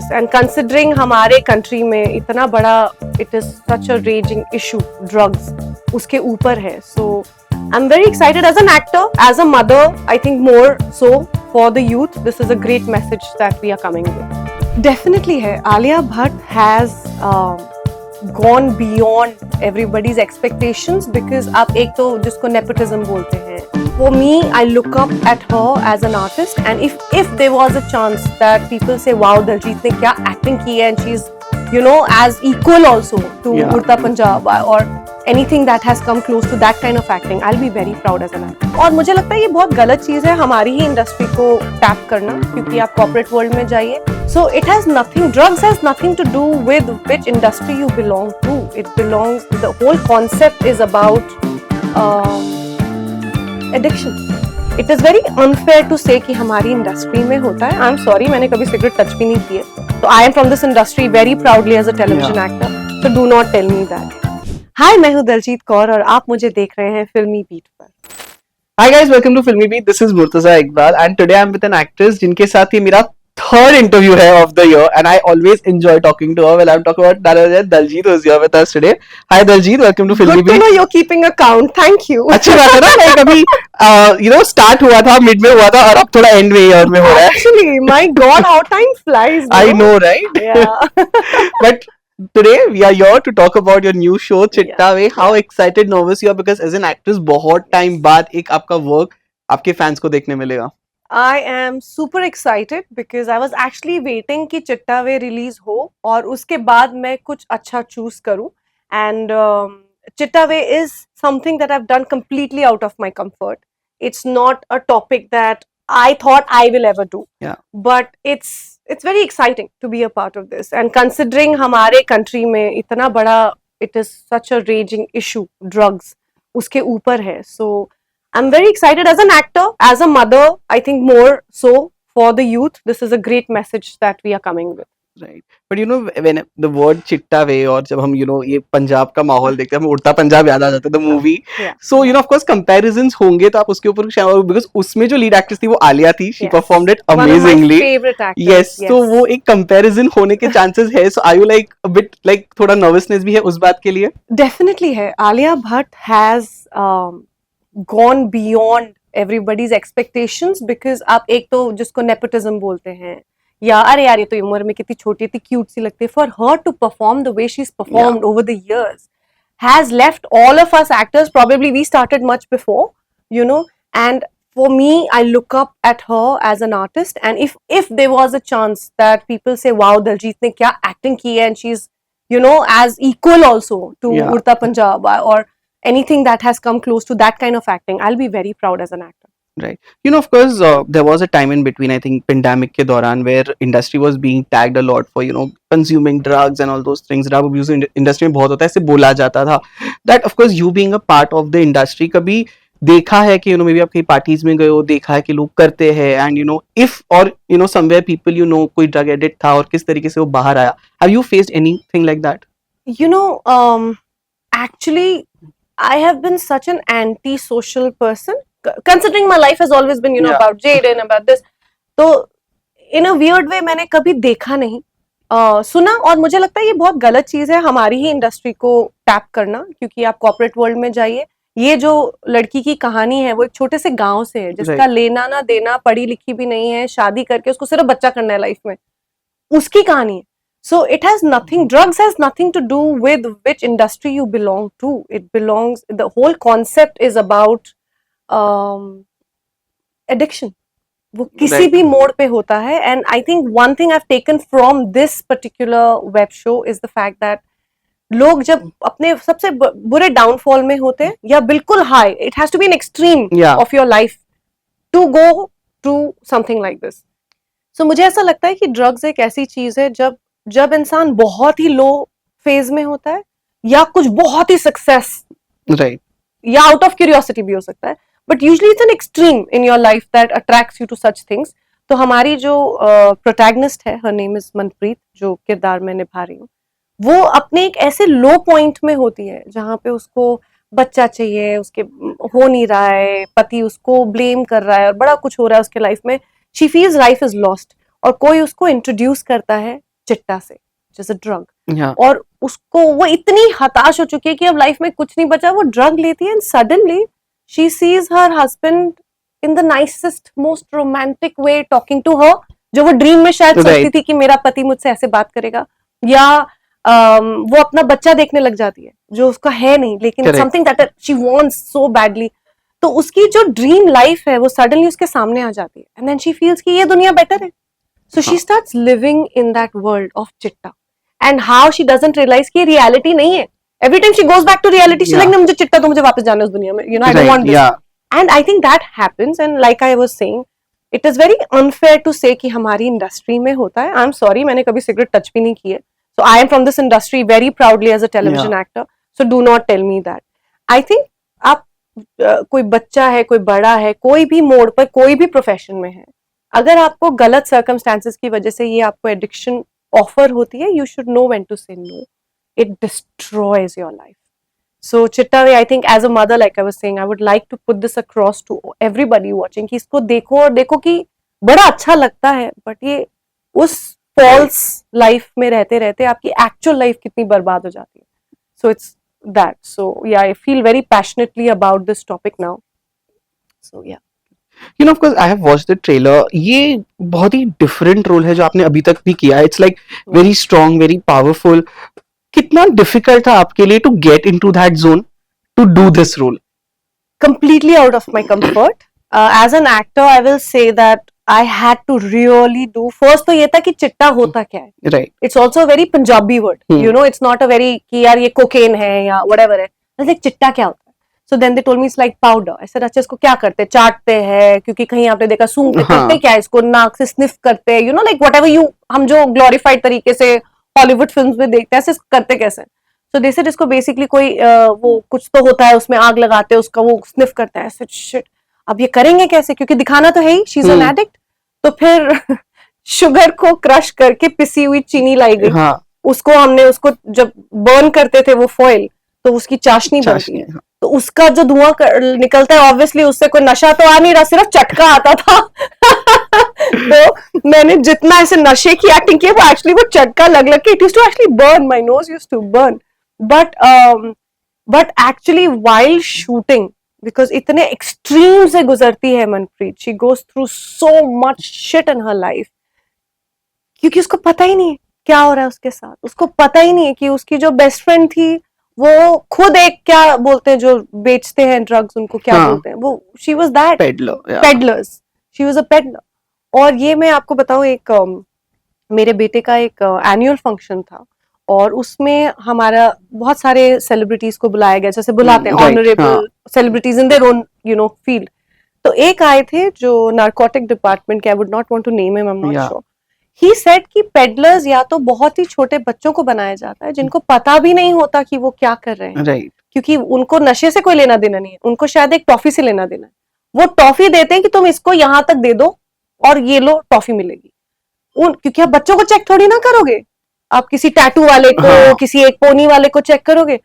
this, and considering हमारे country में इतना बड़ा it is such a raging issue, drugs उसके ऊपर है, so I'm very excited as an actor, as a mother, I think more so for the youth. This is a great message that we are coming with. Definitely है. Alia Bhatt has gone beyond everybody's expectations because आप एक तो जिसको nepotism बोलते हैं. For me, I look up at her as an artist, and if there was a chance that people say, wow, Daljit ने क्या acting की है, and she's as equal also to Udta Punjab or anything that has come close to that kind of acting, I'll be very proud as an actor. और मुझे लगता है ये बहुत गलत चीज़ है हमारी ही इंडस्ट्री को टैप करना, क्योंकि आप कॉर्पोरेट वर्ल्ड में जाइए. So it has nothing, drugs has nothing to do with which industry you belong to. It belongs, the whole concept is about addiction. It is very unfair to say कि हमारी industry में होता है. I'm sorry, मैंने कभी cigarette touch भी नहीं की है. So I am from this industry very proudly as a television actor. So do not tell me that. हाय, मैं हूँ दलजीत कौर और आप मुझे देख रहे हैं फिल्मी बीट पर. Hi guys, welcome to Filmy Beat. This is Murtaza Iqbal and today I'm with an actress जिनके साथ ये मेरा third interview है of the year and I always enjoy talking to her. Well, I'm talking about Daljit who's here with us today. Hi Daljit, welcome to Filmy Beat. Good to know you're keeping a count. Thank you. अच्छी बात है ना, like अभी start हुआ था, mid में हुआ था और अब थोड़ा end में year में हो रहा है. Actually, my God, how time flies. I know, right? Yeah. But today we are here to talk about your new show Chitta Ve. How excited, nervous you are because as an actress बहुत time बाद एक आपका work आपके fans को देखने मिलेगा. I am super excited because I was actually waiting कि चिट्टा वे release हो और उसके बाद मैं कुछ अच्छा choose करूँ. And चिट्टा वे is something that I've done completely out of my comfort. It's not a topic that I thought I will ever do. Yeah. But it's very exciting to be a part of this. And considering हमारे country में इतना बड़ा it is such a raging issue, drugs उसके ऊपर है. So I'm very excited as an actor, as a mother, I think more so for the youth. This is a great message that we are coming with. Right. But when the word Chitta Ve और जब हम ये पंजाब का माहौल देखते हैं हमें उड़ता पंजाब याद आ जाता है the movie. Yeah. So of course comparisons होंगे तो आप उसके ऊपर because उसमें जो lead actress थी वो आलिया थी. She performed it amazingly. One of my favorite actors. Yes. तो वो एक comparison होने के chances है. So are you like a bit like थोड़ा nervousness भी है उस बात के लिए? Definitely है. Alia Bhatt has gone beyond everybody's expectations because आप एक तो जिसको nepotism बोलते हैं या अरे यार ये तो उम्र में कितनी छोटी थी, क्यूट सी लगती है. For her to perform the way she's performed over the years has left all of us actors, probably we started much before, and for me, I look up at her as an artist, and if there was a chance that people say, wow, Daljit ने क्या acting की है, and she's as equal also to Udta Punjab or anything that has come close to that kind of acting, I'll be very proud as an actor. Right. Of course, there was a time in between, I think, pandemic के दौरान where industry was being tagged a lot for, consuming drugs and all those things. Drug abuse industry में बहुत होता है, ऐसे बोला जाता था. That, of course, you being a part of the industry, कभी देखा है कि, maybe आप कहीं parties में गए हो, देखा है कि लोग करते हैं, and, if or, somewhere people, कोई drug addict था और किस तरीके से वो बाहर आया. Have you faced anything like that? Actually, I have been such an anti-social person. Considering my life has always been, about Jaden, about this, तो in a weird way मैंने कभी देखा नहीं, सुना, और मुझे लगता है ये बहुत गलत चीज़ है हमारी ही इंडस्ट्री को टैप करना, क्योंकि आप कॉर्पोरेट वर्ल्ड में जाइए, ये जो लड़की की कहानी है वो एक छोटे से गांव से है जिसका लेना ना देना, पढ़ी लिखी भी नहीं है, शादी करके उसको सिर्फ बच्चा करना है लाइफ में, उसकी कहानी है. So it has nothing, drugs has nothing to do with which industry you belong to. It belongs, the whole concept is about addiction. वो किसी भी मोड़ पे होता है. And I think one thing I've taken from this particular web show is the fact that लोग जब अपने सबसे बुरे डाउनफॉल में होते हैं या बिल्कुल high, it has to be an extreme of your life to go to something like this. So मुझे ऐसा लगता है कि ड्रग्स एक ऐसी चीज है जब इंसान बहुत ही लो फेज में होता है या कुछ बहुत ही सक्सेस, राइट, या आउट ऑफ क्यूरियोसिटी भी हो सकता है, but usually it's an extreme in your life that attracts you to such things. तो हमारी जो प्रोटैगनिस्ट है, हर नेम इज मनप्रीत, जो किरदार मैं निभा रही हूँ, वो अपने एक ऐसे लो पॉइंट में होती है जहाँ पे उसको बच्चा चाहिए, उसके हो नहीं रहा है, पति उसको ब्लेम कर रहा है और बड़ा कुछ हो रहा है उसके लाइफ में. She feels life is lost और कोई उसको इंट्रोड्यूस करता है चिट्टा से, जैसे ड्रग। Yeah. और उसको वो इतनी हताश हो चुकी है कि अब लाइफ में कुछ नहीं बचा, वो ड्रग लेती है and suddenly she sees her husband in the nicest most romantic way talking to her, जो वो ड्रीम में शायद Right. सोचती थी कि मेरा पति मुझसे ऐसे बात करेगा, या वो अपना बच्चा देखने लग जाती है जो उसका है नहीं, लेकिन Correct. Something that she wants so badly. तो उसकी जो ड्रीम लाइफ है वो सडनली उसके सामने आ जाती है एंड देन शी फील्स कि ये दुनिया बेटर है। So she starts living in that world of चिट्टा and how she doesn't realise कि ये रियलिटी नहीं है। Every time she goes back to reality, she like मुझे चिट्टा तो मुझे वापस जाना है उस दुनिया में, you know I don't Right. Want this. Yeah. And I think that happens and like I was saying it is very unfair to say कि हमारी इंडस्ट्री में होता है। आई एम सॉरी, मैंने कभी सिगरेट टच भी नहीं की है, so I am from this industry very proudly as a television actor, so do not tell me that. I think आप कोई बच्चा है, कोई बड़ा है, कोई भी मोड़ पर, कोई भी प्रोफेशन में है, अगर आपको गलत सर्कमस्टांसेस की वजह से ये आपको एडिक्शन ऑफर होती है, you should know when to say no. It destroys your life. So Chitta, I think as a mother, like I was saying, I would like to put this across to everybody watching कि इसको देखो और देखो कि बड़ा अच्छा लगता है, बट ये उस फॉल्स लाइफ में रहते रहते आपकी एक्चुअल लाइफ कितनी बर्बाद हो जाती है। So it's that. So yeah, I feel very passionately about this topic now. So yeah. You know, of course, I have watched the trailer. ये बहुत ही different role है जो आपने अभी तक भी किया है. It's like very strong, very powerful. कितना difficult था आपके लिए to get into that zone to do this role? Completely out of my comfort. As an actor, I will say that I had to really do. First तो ये था कि चिट्टा होता क्या है. Right. It's also a very Punjabi word. You know, it's not a very कि यार ये cocaine है या whatever है. I was like चिट्टा क्या होता है? So then they told me it's like powder. I said अच्छा इसको क्या करते हैं? चाटते हैं, क्योंकि कहीं आपने देखा सूंघते करते क्या है इसको, नाक से स्निफ करते हैं, you know, like whatever you, हम जो glorified तरीके से हॉलीवुड फिल्म्स में देखते हैं, ऐसे करते कैसे? सो दे सेड इसको बेसिकली कोई वो कुछ तो होता है उसमें, आग लगाते हैं उसका, वो स्निफ करता है। ऐसे शिट, अब ये करेंगे कैसे, क्योंकि दिखाना तो है ही शी इज एन एडिक्ट। तो फिर शुगर को क्रश करके पिसी हुई चीनी लाई गई। हाँ. उसको हमने, उसको जब बर्न करते थे वो फॉइल, तो उसकी चाशनी बनती है। तो उसका जो धुआं निकलता है, ऑब्वियसली उससे कोई नशा तो आ नहीं रहा, सिर्फ चटका आता था। तो मैंने जितना ऐसे नशे की एक्टिंग की, वो एक्चुअली वो चटका लग लग के it used to actually burn, my nose used to burn, but actually while shooting, because इतने एक्सट्रीम से गुजरती है Manpreet, she goes through so much shit in her life, क्योंकि उसको पता ही नहीं है क्या हो रहा है उसके साथ। उसको पता ही नहीं है कि उसकी जो बेस्ट फ्रेंड थी वो खुद एक, क्या बोलते हैं जो बेचते हैं ड्रग्स, उनको क्या बोलते हैं वो, she was that peddlers, she was a peddler. और ये मैं आपको बताऊं, एक मेरे बेटे का एक एनुअल फंक्शन था और उसमें हमारा बहुत सारे सेलिब्रिटीज को बुलाया गया, जैसे बुलाते हैं honourable celebrities in their own you know field. तो एक आए थे जो नारकोटिक डिपार्टमेंट के, I would not want to name him, I am not sure. He said कि पेडलर्स या तो बहुत ही छोटे बच्चों को बनाया जाता है जिनको पता भी नहीं होता कि वो क्या कर रहे हैं, right. क्योंकि उनको नशे से कोई लेना देना नहीं है, उनको शायद एक टॉफी से लेना देना है। वो टॉफी देते हैं कि तुम इसको यहाँ तक दे दो और ये लो टॉफी मिलेगी। क्योंकि आप बच्चों को चेक थोड़ी ना करोगे, आप किसी टैटू वाले को, किसी एक पोनी वाले को चेक करोगे।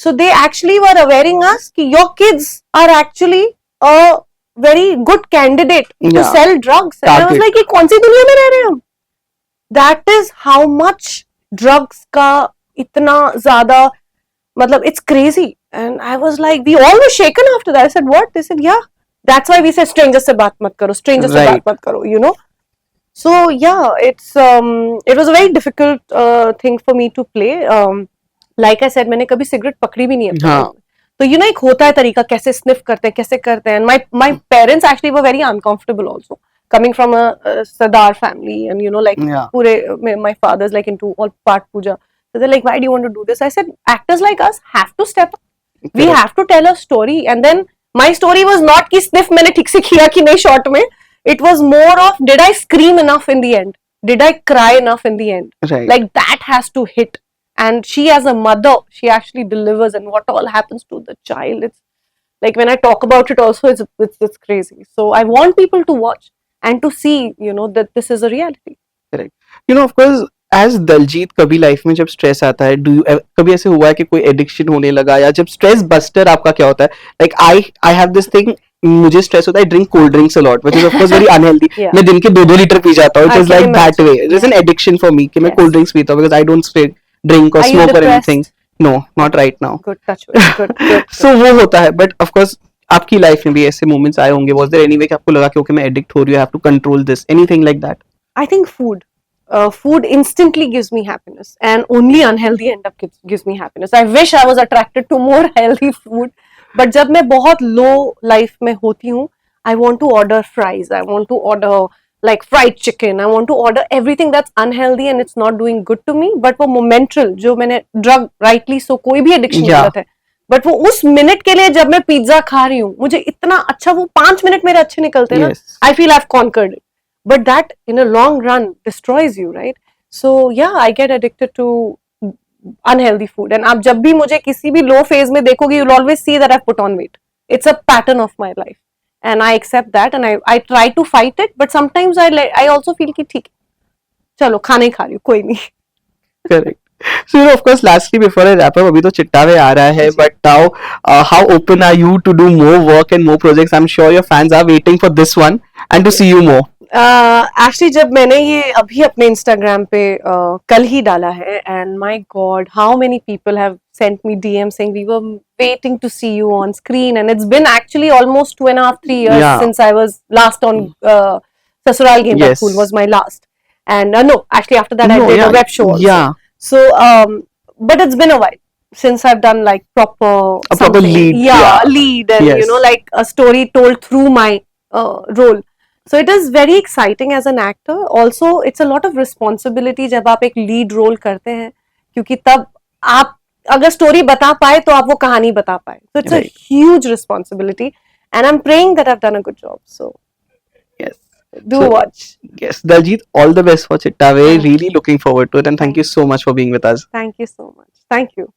सो they actually were averring us कि your kids are actually a very good candidate to sell drugs. I was like, ये कौन सी दुनिया में रह रहे हैं हम? That is how much drugs का इतना ज्यादा, मतलब it's crazy. And I was like, we all were shaken after that. I said what? They said ya that's why we say strangers से बात मत करो, स्ट्रेंजर्स से बात मत करो, you no. So yeah, it was a very difficult thing for me to play. Like I said, मैंने कभी सिगरेट पकड़ी भी नहीं है। हाँ. तो you know एक होता है तरीका, कैसे स्निफ करते हैं, कैसे करते हैं। My parents actually were very uncomfortable also, coming from a Sardar family, and you know like पूरे my father's like into all part puja. So they're like, why do you want to do this? I said, actors like us have to step up. We have to tell a story. And then my story was not कि sniff मैंने ठीक से किया कि नहीं short में. It was more of, did I scream enough in the end? Did I cry enough in the end? Right. Like that has to hit. And she as a mother, she actually delivers, and what all happens to the child. It's like, when I talk about it also, it's crazy. So I want people to watch and to see, you know, that this is a reality. Correct. You know, of course, as Daljit कभी life में जब stress आता है, कभी ऐसे हुआ है कि कोई एडिक्शन होने लगा, या जब स्ट्रेस बस्टर आपका क्या होता है? Like I have this thing, मुझे स्ट्रेस होता है, I drink cold drinks a lot, which is of course very unhealthy. Yeah. मैं दिन के 2-2 लीटर पी जाता हूँ. It I is can like that imagine. way. It is an addiction for me कि मैं Yes. cold drinks पीता हूँ because I don't drink or Are you smoke or depressed? anything. No, not right now. Good, touch wood. Good. So वो होता है, but of course आपकी life में भी ऐसे moments आए होंगे. Was there any way कि आपको लगा कि okay मैं addict हो रही हूँ, I have to control this, anything like that? I think food. Food instantly gives me happiness, and only unhealthy end up gives me happiness. I wish I was attracted to more healthy food, but जब मैं बहुत low life में होती हूँ, I want to order fries. I want to order like fried chicken. I want to order everything that's unhealthy and it's not doing good to me. But वो momental जो मैंने drug rightly so कोई भी addiction Yeah. गलत है. But वो उस minute के लिए जब मैं पिज्जा खा रही हूँ मुझे इतना अच्छा वो 5 मिनट मेरे अच्छे निकलते हैं ना. Yes. I feel I've conquered it. But that in a long run destroys you, right? So yeah, I get addicted to unhealthy food. And आप जब भी मुझे किसी भी low phase में देखोगे, you'll always see that I've put on weight. It's a pattern of my life, and I accept that, and I try to fight it. But sometimes I also feel कि ठीक है, चलो खाना ही खा रही हूँ, कोई नहीं. Correct. So, of course, lastly, before I wrap up, अभी तो चिट्टावे आ रहा है, but now, how open are you to do more work and more projects? I'm sure your fans are waiting for this one and to see you more. Actually जब मैंने ये अभी अपने Instagram पे कल ही डाला है, and my God, how many people have sent me DM saying we were waiting to see you on screen, and it's been actually almost 2.5-3 years Yeah. since I was last on Sasural Game Yes. Pool was my last, and no, actually after that I No, did yeah, a web show also. yeah. So but it's been a while since I've done like proper A proper something. lead, yeah, yeah. lead, and Yes. you know, like a story told through my role. So it is very exciting as an actor. Also, it's a lot of responsibility जब आप एक lead role करते हैं, क्योंकि तब आप अगर story बता पाए तो आप वो कहानी बता पाए. So it's Right. a huge responsibility, and I'm praying that I've done a good job. So Yes. do So- watch. Yes. Daljit, all the best for Chittave. Thank you. Really looking forward to it, and thank you so much for being with us. Thank you so much. Thank you.